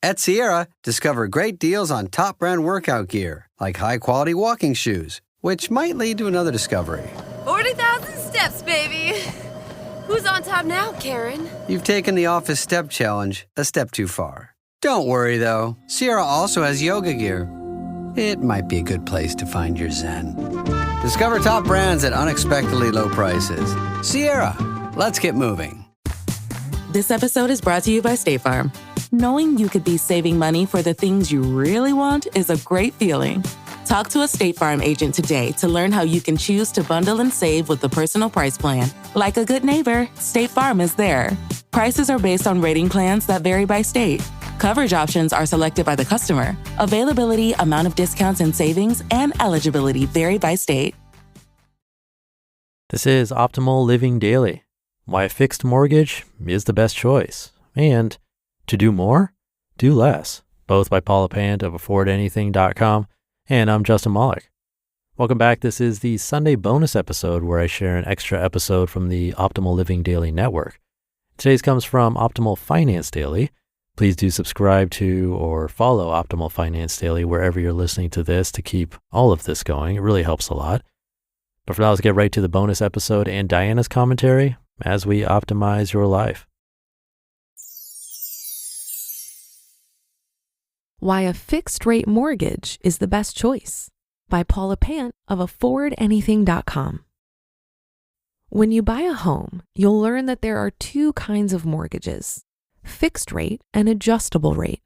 At Sierra, discover great deals on top brand workout gear, like high-quality walking shoes, which might lead to another discovery. 40,000 steps, baby. Who's on top now, Karen? You've taken the office step challenge a step too far. Don't worry, though. Sierra also has yoga gear. It might be a good place to find your zen. Discover top brands at unexpectedly low prices. Sierra, let's get moving. This episode is brought to you by State Farm. Knowing you could be saving money for the things you really want is a great feeling. Talk to a State Farm agent today to learn how you can choose to bundle and save with the Personal Price Plan. Like a good neighbor, State Farm is there. Prices are based on rating plans that vary by state. Coverage options are selected by the customer. Availability, amount of discounts and savings, and eligibility vary by state. This is Optimal Living Daily. Why a fixed mortgage is the best choice. And to do more, do less. Both by Paula Pant of affordanything.com. And I'm Justin Malik. Welcome back. This is the Sunday bonus episode where I share an extra episode from the Optimal Living Daily Network. Today's comes from Optimal Finance Daily. Please do subscribe to or follow Optimal Finance Daily wherever you're listening to this to keep all of this going. It really helps a lot. But for now, let's get right to the bonus episode and Diana's commentary as we optimize your life. Why a fixed rate mortgage is the best choice by Paula Pant of affordanything.com. When you buy a home, you'll learn that there are two kinds of mortgages: fixed rate and adjustable rate.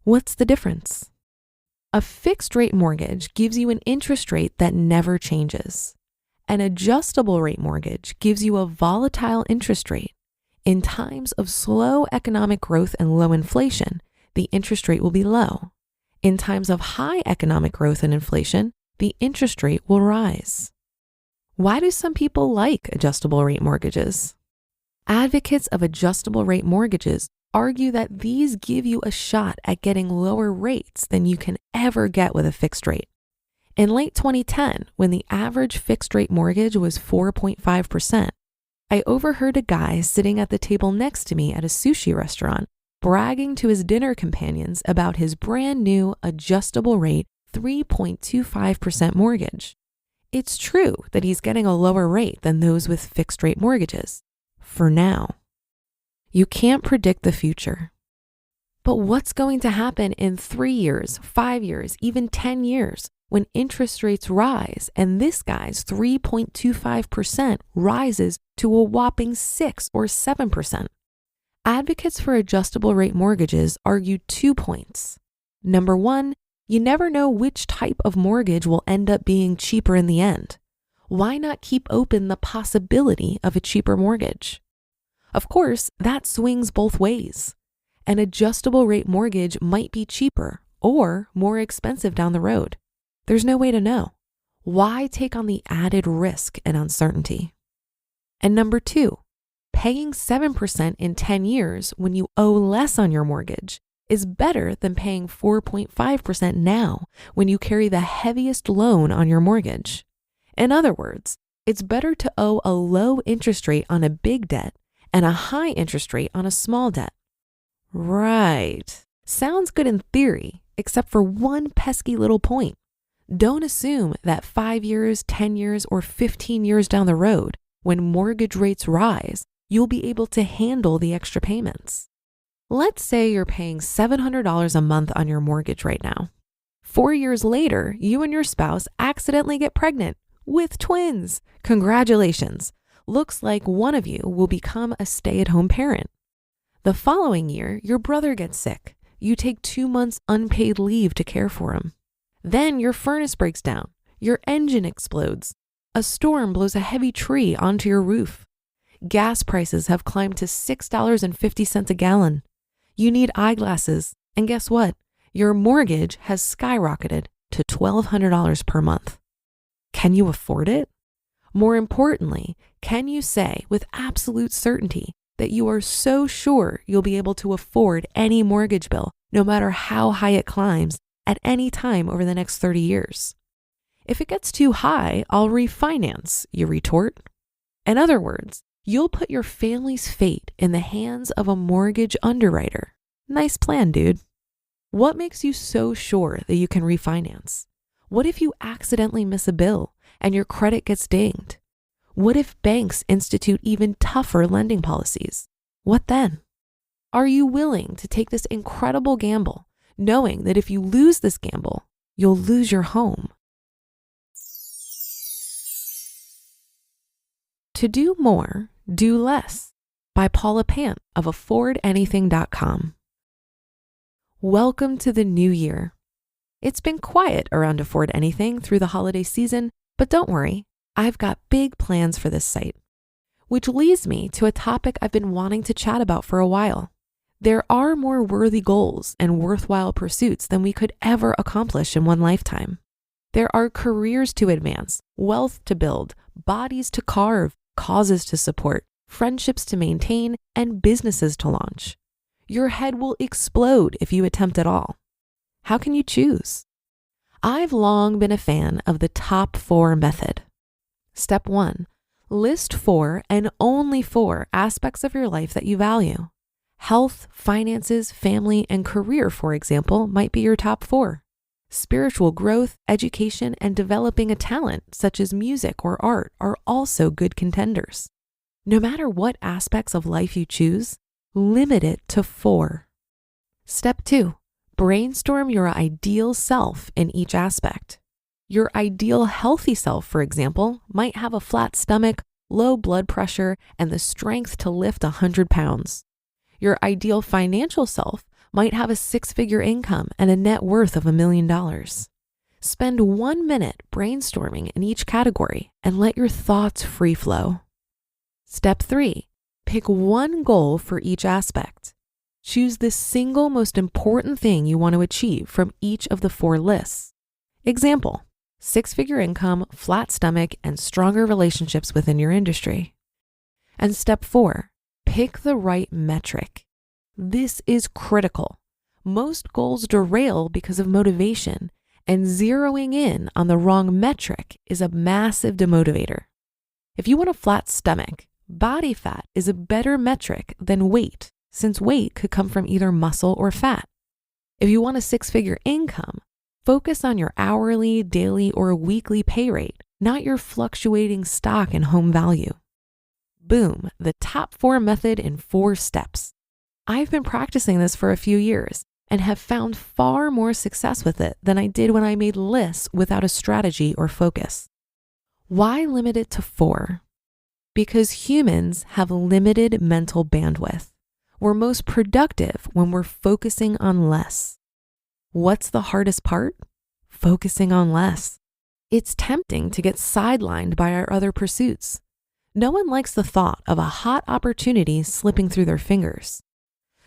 What's the difference? A fixed rate mortgage gives you an interest rate that never changes. An adjustable rate mortgage gives you a volatile interest rate. In times of slow economic growth and low inflation, the interest rate will be low. In times of high economic growth and inflation, the interest rate will rise. Why do some people like adjustable rate mortgages? Advocates of adjustable rate mortgages argue that these give you a shot at getting lower rates than you can ever get with a fixed rate. In late 2010, when the average fixed rate mortgage was 4.5%, I overheard a guy sitting at the table next to me at a sushi restaurant bragging to his dinner companions about his brand new adjustable rate 3.25% mortgage. It's true that he's getting a lower rate than those with fixed rate mortgages. For now. You can't predict the future. But what's going to happen in 3 years, 5 years, even 10 years when interest rates rise and this guy's 3.25% rises to a whopping 6 or 7%? Advocates for adjustable rate mortgages argue 2 points. Number one, you never know which type of mortgage will end up being cheaper in the end. Why not keep open the possibility of a cheaper mortgage? Of course, that swings both ways. An adjustable rate mortgage might be cheaper or more expensive down the road. There's no way to know. Why take on the added risk and uncertainty? And number two, paying 7% in 10 years when you owe less on your mortgage is better than paying 4.5% now when you carry the heaviest loan on your mortgage. In other words, it's better to owe a low interest rate on a big debt and a high interest rate on a small debt. Right. Sounds good in theory, except for one pesky little point. Don't assume that 5 years, 10 years, or 15 years down the road, when mortgage rates rise, you'll be able to handle the extra payments. Let's say you're paying $700 a month on your mortgage right now. 4 years later, you and your spouse accidentally get pregnant with twins. Congratulations. Looks like one of you will become a stay-at-home parent. The following year, your brother gets sick. You take 2 months unpaid leave to care for him. Then your furnace breaks down. Your engine explodes. A storm blows a heavy tree onto your roof. Gas prices have climbed to $6.50 a gallon. You need eyeglasses. And guess what? Your mortgage has skyrocketed to $1,200 per month. Can you afford it? More importantly, can you say with absolute certainty that you are so sure you'll be able to afford any mortgage bill, no matter how high it climbs, at any time over the next 30 years? If it gets too high, I'll refinance, you retort. In other words, you'll put your family's fate in the hands of a mortgage underwriter. Nice plan, dude. What makes you so sure that you can refinance? What if you accidentally miss a bill and your credit gets dinged? What if banks institute even tougher lending policies? What then? Are you willing to take this incredible gamble, knowing that if you lose this gamble, you'll lose your home? To do more, do less, by Paula Pant of affordanything.com. Welcome to the new year. It's been quiet around Afford Anything through the holiday season, but don't worry, I've got big plans for this site. Which leads me to a topic I've been wanting to chat about for a while. There are more worthy goals and worthwhile pursuits than we could ever accomplish in one lifetime. There are careers to advance, wealth to build, bodies to carve, causes to support, friendships to maintain, and businesses to launch. Your head will explode if you attempt at all. How can you choose? I've long been a fan of the top 4 method. Step 1, list 4 and only 4 aspects of your life that you value. Health, finances, family, and career, for example, might be your top 4. Spiritual growth, education, and developing a talent such as music or art are also good contenders. No matter what aspects of life you choose, limit it to 4. Step 2, brainstorm your ideal self in each aspect. Your ideal healthy self, for example, might have a flat stomach, low blood pressure, and the strength to lift 100 pounds. Your ideal financial self might have a 6-figure income and a net worth of $1 million. Spend 1 minute brainstorming in each category and let your thoughts free flow. Step 3, pick 1 goal for each aspect. Choose the single most important thing you want to achieve from each of the 4 lists. Example, 6-figure income, flat stomach, and stronger relationships within your industry. And step 4, pick the right metric. This is critical. Most goals derail because of motivation, and zeroing in on the wrong metric is a massive demotivator. If you want a flat stomach, body fat is a better metric than weight, since weight could come from either muscle or fat. If you want a 6-figure income, focus on your hourly, daily, or weekly pay rate, not your fluctuating stock and home value. Boom, the top 4 method in 4 steps. I've been practicing this for a few years and have found far more success with it than I did when I made lists without a strategy or focus. Why limit it to 4? Because humans have limited mental bandwidth. We're most productive when we're focusing on less. What's the hardest part? Focusing on less. It's tempting to get sidelined by our other pursuits. No one likes the thought of a hot opportunity slipping through their fingers.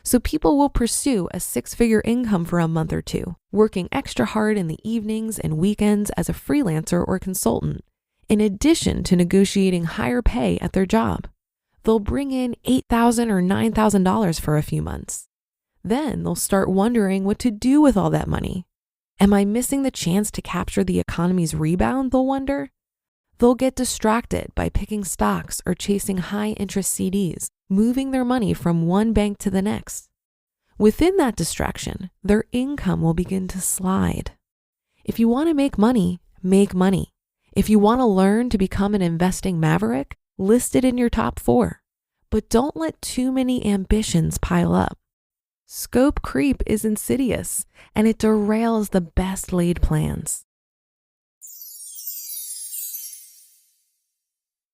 So people will pursue a 6-figure income for a month or 2, working extra hard in the evenings and weekends as a freelancer or consultant, in addition to negotiating higher pay at their job. They'll bring in $8,000 or $9,000 for a few months. Then they'll start wondering what to do with all that money. Am I missing the chance to capture the economy's rebound, they'll wonder? They'll get distracted by picking stocks or chasing high-interest CDs, moving their money from one bank to the next. Within that distraction, their income will begin to slide. If you want to make money, make money. If you want to learn to become an investing maverick, list it in your top 4. But don't let too many ambitions pile up. Scope creep is insidious, and it derails the best laid plans.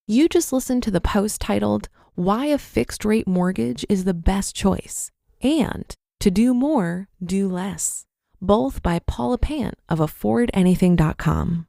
You just listened to the post titled, Why a Fixed Rate Mortgage is the Best Choice, and To Do More, Do Less, both by Paula Pant of affordanything.com.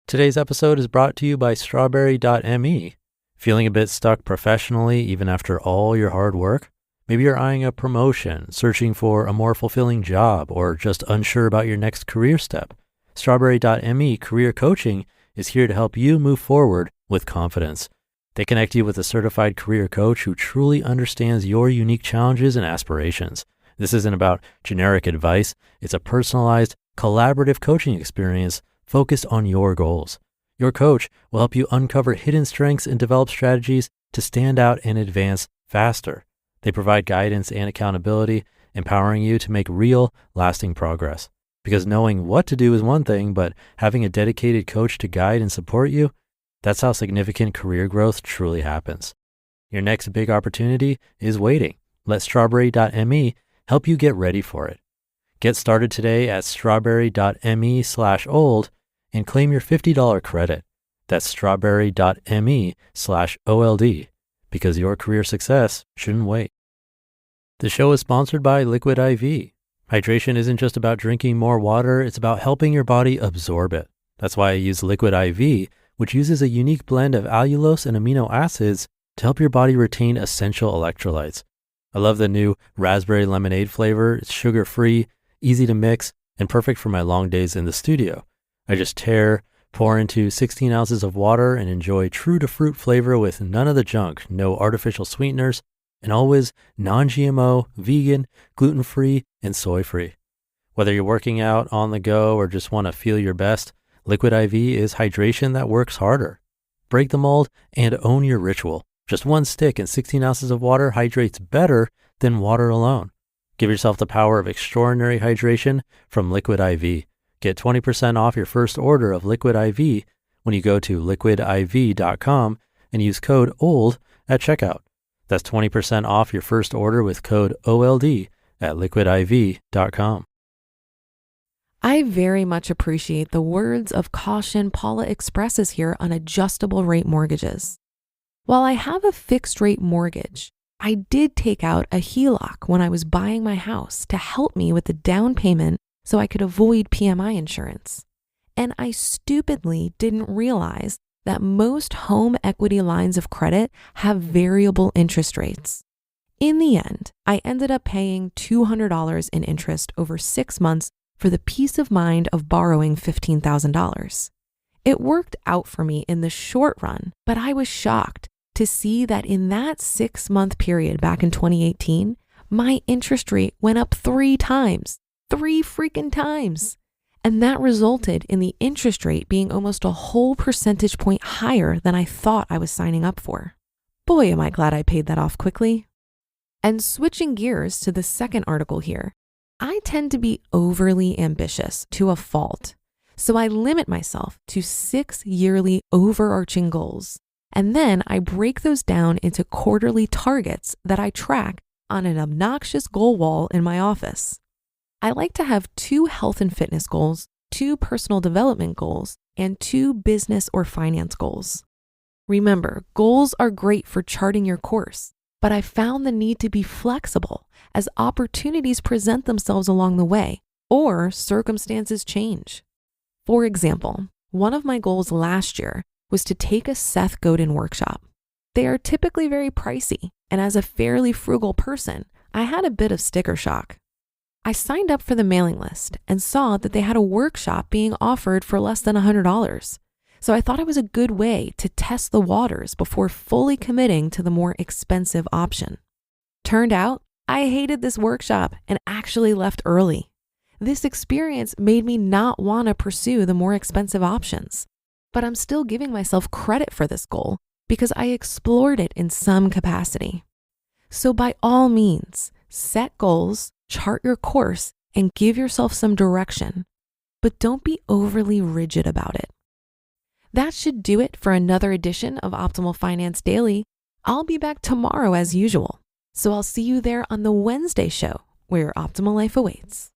Today's episode is brought to you by strawberry.me. Feeling a bit stuck professionally even after all your hard work? Maybe you're eyeing a promotion, searching for a more fulfilling job, or just unsure about your next career step. Strawberry.me Career Coaching is here to help you move forward with confidence. They connect you with a certified career coach who truly understands your unique challenges and aspirations. This isn't about generic advice. It's a personalized, collaborative coaching experience focused on your goals. Your coach will help you uncover hidden strengths and develop strategies to stand out and advance faster. They provide guidance and accountability empowering you to make real, lasting progress. Because knowing what to do is one thing, but having a dedicated coach to guide and support you, that's how significant career growth truly happens. Your next big opportunity is waiting. Let strawberry.me help you get ready for it. Get started today at strawberry.me/old and claim your $50 credit. That's strawberry.me/OLD, because your career success shouldn't wait. The show is sponsored by Liquid IV. Hydration isn't just about drinking more water, it's about helping your body absorb it. That's why I use Liquid IV, which uses a unique blend of allulose and amino acids to help your body retain essential electrolytes. I love the new raspberry lemonade flavor. It's sugar-free, easy to mix, and perfect for my long days in the studio. I just pour into 16 ounces of water and enjoy true-to-fruit flavor with none of the junk, no artificial sweeteners, and always non-GMO, vegan, gluten-free, and soy-free. Whether you're working out, on the go, or just want to feel your best, Liquid IV is hydration that works harder. Break the mold and own your ritual. Just one stick and 16 ounces of water hydrates better than water alone. Give yourself the power of extraordinary hydration from Liquid IV. Get 20% off your first order of Liquid IV when you go to liquidiv.com and use code OLD at checkout. That's 20% off your first order with code OLD at liquidiv.com. I very much appreciate the words of caution Paula expresses here on adjustable rate mortgages. While I have a fixed rate mortgage, I did take out a HELOC when I was buying my house to help me with the down payment so I could avoid PMI insurance. And I stupidly didn't realize that most home equity lines of credit have variable interest rates. In the end, I ended up paying $200 in interest over 6 months for the peace of mind of borrowing $15,000. It worked out for me in the short run, but I was shocked to see that in that 6-month period back in 2018, my interest rate went up 3 times. 3 freaking times. And that resulted in the interest rate being almost a whole percentage point higher than I thought I was signing up for. Boy, am I glad I paid that off quickly. And switching gears to the second article here, I tend to be overly ambitious to a fault. So I limit myself to 6 yearly overarching goals. And then I break those down into quarterly targets that I track on an obnoxious goal wall in my office. I like to have 2 health and fitness goals, 2 personal development goals, and 2 business or finance goals. Remember, goals are great for charting your course, but I found the need to be flexible as opportunities present themselves along the way or circumstances change. For example, one of my goals last year was to take a Seth Godin workshop. They are typically very pricey, and as a fairly frugal person, I had a bit of sticker shock. I signed up for the mailing list and saw that they had a workshop being offered for less than $100. So I thought it was a good way to test the waters before fully committing to the more expensive option. Turned out, I hated this workshop and actually left early. This experience made me not want to pursue the more expensive options. But I'm still giving myself credit for this goal because I explored it in some capacity. So by all means, set goals, chart your course, and give yourself some direction, but don't be overly rigid about it. That should do it for another edition of Optimal Finance Daily. I'll be back tomorrow as usual, so I'll see you there on the Wednesday show where your optimal life awaits.